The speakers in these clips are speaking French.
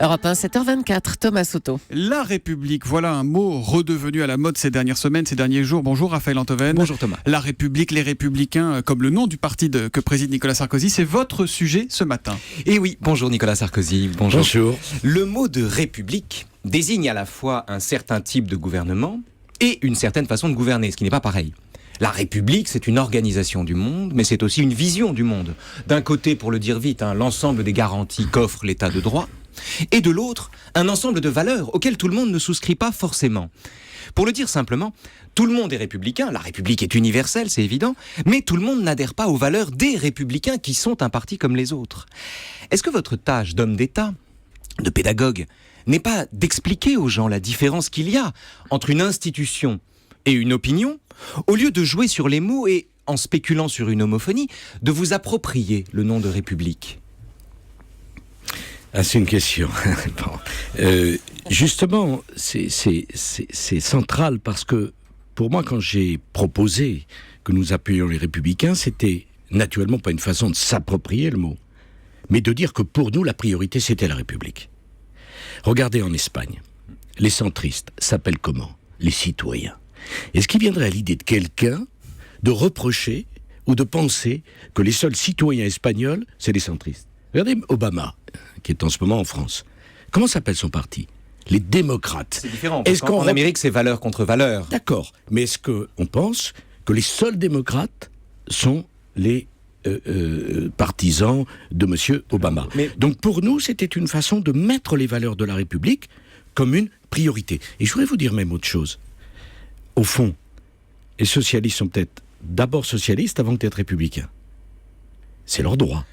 Europe 1, 7h24, Thomas Soto. La République, voilà un mot redevenu à la mode ces dernières semaines, ces derniers jours. Bonjour Raphaël Antoven. Bonjour Thomas. La République, les Républicains, comme le nom du parti que préside Nicolas Sarkozy, c'est votre sujet ce matin. Et oui, bonjour Nicolas Sarkozy. Bonjour. Le mot de République désigne à la fois un certain type de gouvernement et une certaine façon de gouverner, ce qui n'est pas pareil. La République, c'est une organisation du monde, mais c'est aussi une vision du monde. D'un côté, pour le dire vite, l'ensemble des garanties qu'offre l'état de droit, et de l'autre, un ensemble de valeurs auxquelles tout le monde ne souscrit pas forcément. Pour le dire simplement, tout le monde est républicain, la République est universelle, c'est évident, mais tout le monde n'adhère pas aux valeurs des républicains qui sont un parti comme les autres. Est-ce que votre tâche d'homme d'État, de pédagogue, n'est pas d'expliquer aux gens la différence qu'il y a entre une institution et une opinion, au lieu de jouer sur les mots et, en spéculant sur une homophonie, de vous approprier le nom de République ? Ah, c'est une question. Justement, c'est central parce que, pour moi, quand j'ai proposé que nous appuyions les Républicains, c'était naturellement pas une façon de s'approprier le mot, mais de dire que pour nous, la priorité, c'était la République. Regardez en Espagne, les centristes s'appellent comment ? Les citoyens. Est-ce qu'il viendrait à l'idée de quelqu'un de reprocher ou de penser que les seuls citoyens espagnols, c'est les centristes ? Regardez Obama, qui est en ce moment en France. Comment s'appelle son parti ? Les démocrates. C'est différent, parce qu'en Amérique, c'est valeur contre valeur. D'accord, mais est-ce qu'on pense que les seuls démocrates sont les partisans de M. Obama ? Donc pour nous, c'était une façon de mettre les valeurs de la République comme une priorité. Et je voudrais vous dire même autre chose. Au fond, les socialistes sont peut-être d'abord socialistes avant d'être républicains. C'est leur droit.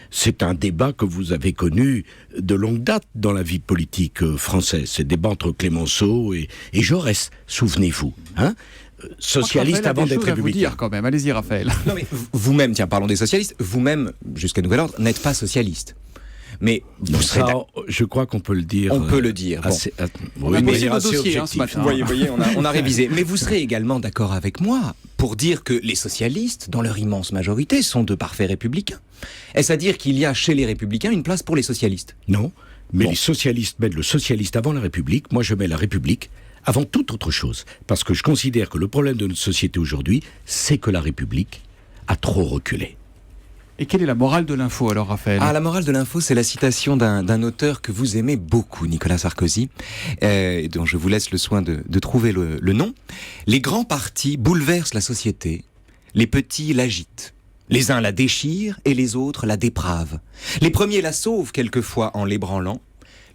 C'est un débat que vous avez connu de longue date dans la vie politique française. C'est le débat entre Clémenceau et Jaurès, souvenez-vous. Socialiste avant d'être républicain. Vous dire quand même. Allez-y Raphaël. Non mais vous-même, tiens, parlons des socialistes, vous-même, jusqu'à nouvel ordre, n'êtes pas socialiste. Mais vous serez je crois qu'on peut le dire. On peut le dire. Bon. On a posé nos dossiers ce matin. Vous voyez, on a révisé. Mais vous serez également d'accord avec moi pour dire que les socialistes, dans leur immense majorité, sont de parfaits républicains. Est-ce à dire qu'il y a chez les républicains une place pour les socialistes ? Non, mais les socialistes mettent le socialiste avant la République. Moi, je mets la République avant toute autre chose. Parce que je considère que le problème de notre société aujourd'hui, c'est que la République a trop reculé. Et quelle est la morale de l'info alors, Raphaël ? La morale de l'info, c'est la citation d'un auteur que vous aimez beaucoup, Nicolas Sarkozy, dont je vous laisse le soin de trouver le nom. Les grands partis bouleversent la société, les petits l'agitent. Les uns la déchirent et les autres la dépravent. Les premiers la sauvent quelquefois en l'ébranlant,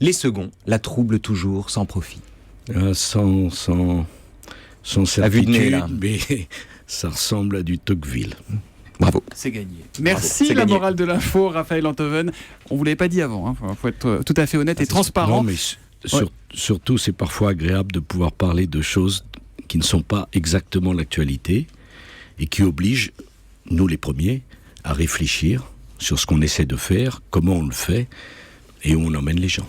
les seconds la troublent toujours sans profit. Sans certitude, à vue de nez, là. Mais ça ressemble à du Tocqueville. Bravo. C'est gagné. Merci. Bravo, la gagné. morale de l'info, Raphaël Antoven. On ne vous l'avait pas dit avant. Faut être tout à fait honnête et transparent. Non, mais surtout, c'est parfois agréable de pouvoir parler de choses qui ne sont pas exactement l'actualité et qui obligent, nous les premiers, à réfléchir sur ce qu'on essaie de faire, comment on le fait et où on emmène les gens.